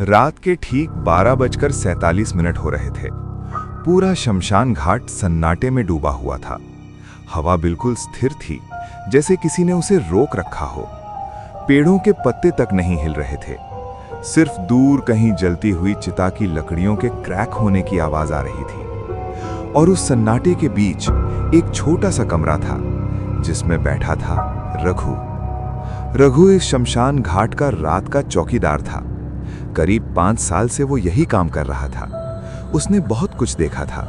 रात के ठीक 12:47 हो रहे थे। पूरा शमशान घाट सन्नाटे में डूबा हुआ था। हवा बिल्कुल स्थिर थी, जैसे किसी ने उसे रोक रखा हो। पेड़ों के पत्ते तक नहीं हिल रहे थे। सिर्फ दूर कहीं जलती हुई चिता की लकड़ियों के क्रैक होने की आवाज आ रही थी। और उस सन्नाटे के बीच एक छोटा सा कमरा था, जिसमें बैठा था रघु। रघु इस शमशान घाट का रात का चौकीदार था। करीब 5 साल से वो यही काम कर रहा था। उसने बहुत कुछ देखा था,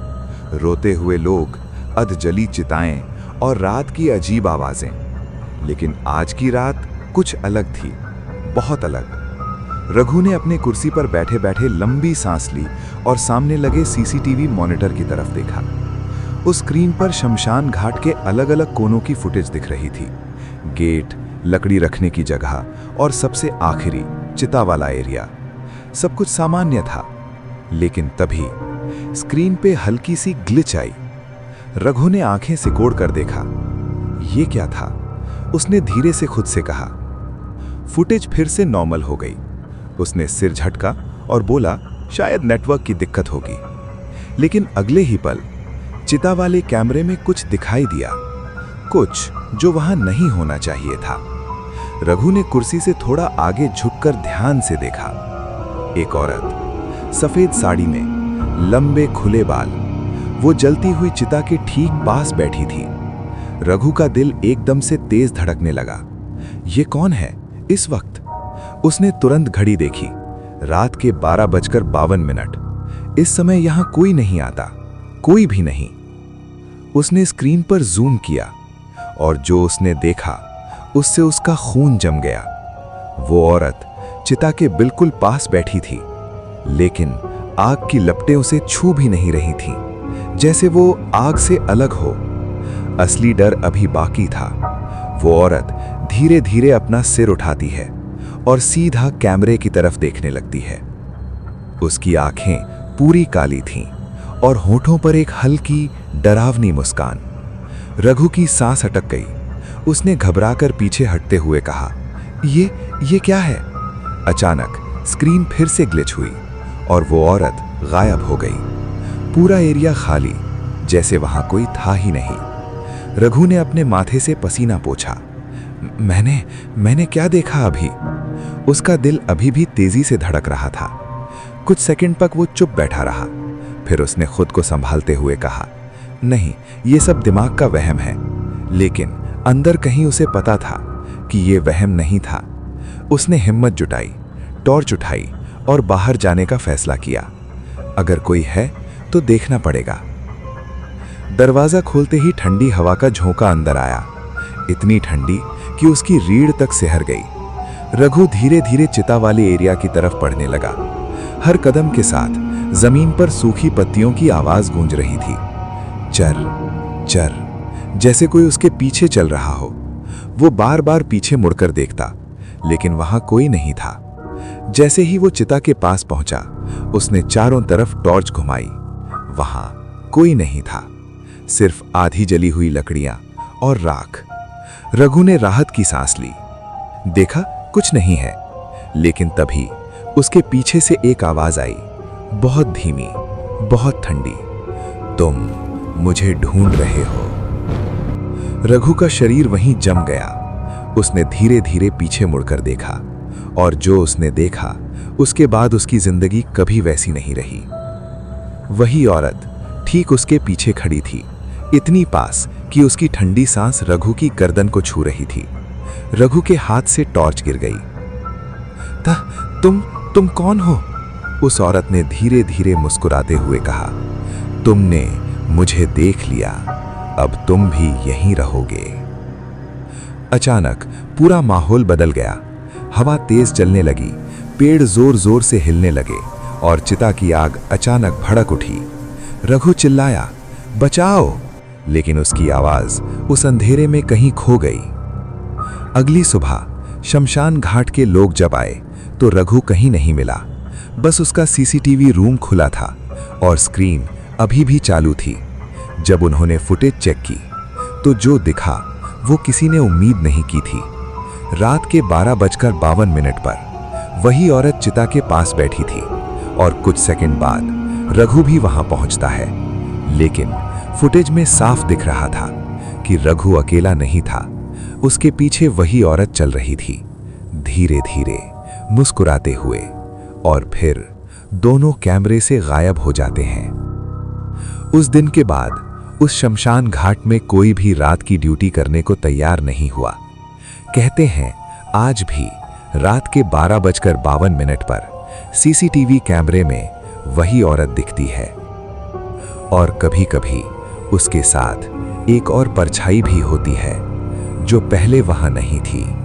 रोते हुए लोग, अधजली चिताएं और रात की अजीब आवाजें। लेकिन आज की रात कुछ अलग थी, बहुत अलग। रघु ने अपने कुर्सी पर बैठे बैठे लंबी सांस ली और सामने लगे सीसीटीवी मॉनिटर की तरफ देखा। उस स्क्रीन पर शमशान घाट के अलग अलग कोनों की फुटेज दिख रही थी। गेट, लकड़ी रखने की जगह और सबसे आखिरी चिता वाला एरिया। सब कुछ सामान्य था, लेकिन तभी स्क्रीन पे हल्की सी ग्लिच आई। रघु ने आंखें सिकोड़ कर देखा। ये क्या था? उसने धीरे से खुद से कहा। फुटेज फिर से नॉर्मल हो गई। उसने सिर झटका और बोला, शायद नेटवर्क की दिक्कत होगी। लेकिन अगले ही पल चिता वाले कैमरे में कुछ दिखाई दिया, कुछ जो वहां नहीं होना चाहिए था। रघु ने कुर्सी से थोड़ा आगे झुककर ध्यान से देखा। एक औरत सफेद साड़ी में, लंबे खुले बाल, वो जलती हुई चिता के ठीक पास बैठी थी। रघु का दिल एकदम से तेज धड़कने लगा। ये कौन है इस वक्त? उसने तुरंत घड़ी देखी। रात के 12:52। इस समय यहां कोई नहीं आता, कोई भी नहीं। उसने स्क्रीन पर जूम किया और जो उसने देखा उससे उसका खून जम गया। वो औरत चिता के बिल्कुल पास बैठी थी, लेकिन आग की लपटें उसे छू भी नहीं रही थीं, जैसे वो आग से अलग हो। असली डर अभी बाकी था। वो औरत धीरे धीरे अपना सिर उठाती है और सीधा कैमरे की तरफ देखने लगती है। उसकी आंखें पूरी काली थीं और होठों पर एक हल्की डरावनी मुस्कान। रघु की सांस अटक गई। उसने घबराकर पीछे हटते हुए कहा, ये क्या है? अचानक स्क्रीन फिर से ग्लिच हुई और वो औरत गायब हो गई। पूरा एरिया खाली, जैसे वहां कोई था ही नहीं। रघु ने अपने माथे से पसीना पोंछा। मैंने क्या देखा अभी? उसका दिल अभी भी तेजी से धड़क रहा था। कुछ सेकंड तक वो चुप बैठा रहा। फिर उसने खुद को संभालते हुए कहा, नहीं, ये सब दिमाग का वहम है। लेकिन अंदर कहीं उसे पता था कि ये वहम नहीं था। उसने हिम्मत जुटाई, टॉर्च उठाई और बाहर जाने का फैसला किया। अगर कोई है तो देखना पड़ेगा। दरवाजा खोलते ही ठंडी हवा का झोंका अंदर आया, इतनी ठंडी कि उसकी रीढ़ तक सिहर गई। रघु धीरे धीरे चिता वाले एरिया की तरफ बढ़ने लगा। हर कदम के साथ जमीन पर सूखी पत्तियों की आवाज गूंज रही थी। चर चर, जैसे कोई उसके पीछे चल रहा हो। वो बार बार पीछे मुड़कर देखता, लेकिन वहां कोई नहीं था। जैसे ही वो चिता के पास पहुंचा, उसने चारों तरफ टॉर्च घुमाई। वहां कोई नहीं था, सिर्फ आधी जली हुई लकड़ियां और राख। रघु ने राहत की सांस ली। देखा कुछ नहीं है, लेकिन तभी उसके पीछे से एक आवाज आई, बहुत धीमी, बहुत ठंडी। तुम मुझे ढूंढ रहे हो। रघु का शरीर वहीं जम गया। उसने धीरे धीरे पीछे मुड़कर देखा, और जो उसने देखा उसके बाद उसकी जिंदगी कभी वैसी नहीं रही। वही औरत ठीक उसके पीछे खड़ी थी, इतनी पास कि उसकी ठंडी सांस रघु की गर्दन को छू रही थी। रघु के हाथ से टॉर्च गिर गई। तुम कौन हो? उस औरत ने धीरे धीरे मुस्कुराते हुए कहा, तुमने मुझे देख लिया, अब तुम भी यहीं रहोगे। अचानक पूरा माहौल बदल गया। हवा तेज चलने लगी, पेड़ जोर जोर से हिलने लगे और चिता की आग अचानक भड़क उठी। रघु चिल्लाया, बचाओ! लेकिन उसकी आवाज उस अंधेरे में कहीं खो गई। अगली सुबह शमशान घाट के लोग जब आए तो रघु कहीं नहीं मिला। बस उसका सीसीटीवी रूम खुला था और स्क्रीन अभी भी चालू थी। जब उन्होंने फुटेज चेक की तो जो दिखा वो किसी ने उम्मीद नहीं की थी। रात के 12:52 पर वही औरत चिता के पास बैठी थी और कुछ सेकंड बाद रघु भी वहां पहुंचता है। लेकिन फुटेज में साफ दिख रहा था कि रघु अकेला नहीं था, उसके पीछे वही औरत चल रही थी, धीरे धीरे मुस्कुराते हुए, और फिर दोनों कैमरे से गायब हो जाते हैं। उस दिन के बाद उस शमशान घाट में कोई भी रात की ड्यूटी करने को तैयार नहीं हुआ। कहते हैं आज भी रात के 12:52 पर सीसीटीवी कैमरे में वही औरत दिखती है, और कभी-कभी उसके साथ एक और परछाई भी होती है जो पहले वहां नहीं थी।